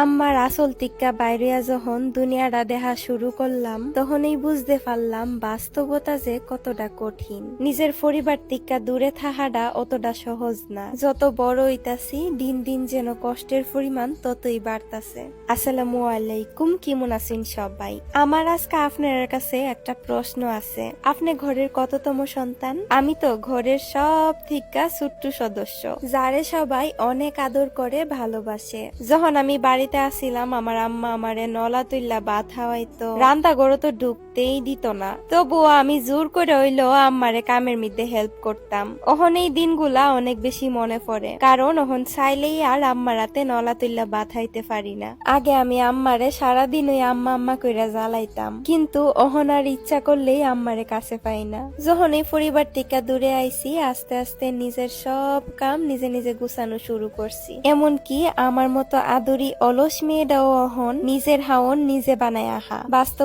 আম্মার আসল টিক্কা বাইরিয়া যখন দুনিয়াটা দেখা শুরু করলাম তখনই বুঝতে পারলাম বাস্তবতা যে কতটা কঠিন। নিজের পরিবার টিক্কা দূরে থাকাটা অতটা সহজ না। যত বড় হইতাছি দিন দিন যেন কষ্টের পরিমাণ ততই বাড়তাছে। আসসালামু আলাইকুম, কেমন আছেন সবাই? আমার আজকে আপনার কাছে একটা প্রশ্ন আছে। আপনি ঘরের কততম সন্তান? আমি তো ঘরের সব থেকে ছোট্ট সদস্য, যারে সবাই অনেক আদর করে ভালোবাসে। যখন আমি বাড়িতে আসিলাম আমার আম্মা আমারে নলা তুইলা ভাত খাওয়াইতো, রান্না ঘরে তো ঢুকতেই দিত না। তবুও আমি জোর করে হইলেও আম্মারে কামের মধ্যে হেল্প করতাম। ওহন এই দিনগুলা অনেক বেশি মনে পড়ে, কারণ ওহন চাইলেই আর আম্মার হাতে নলা তুইলা ভাত খাইতে পারি না। আগে আমি আম্মারে সারাদিন ওই আম্মা আম্মা কইরা জ্বালাইতাম, কিন্তু ওহন আর ইচ্ছা করলেই আম্মারে কাছে পাই না। যখন এই পরিবার থেকে দূরে আইছি আস্তে আস্তে নিজের সব কাম নিজে নিজে গুছানো শুরু করছি। এমনকি আমার মতো আদরি অলস মেয়েটাও অহন নিজের হাওন নিজে বানায় আহা। বাস্তব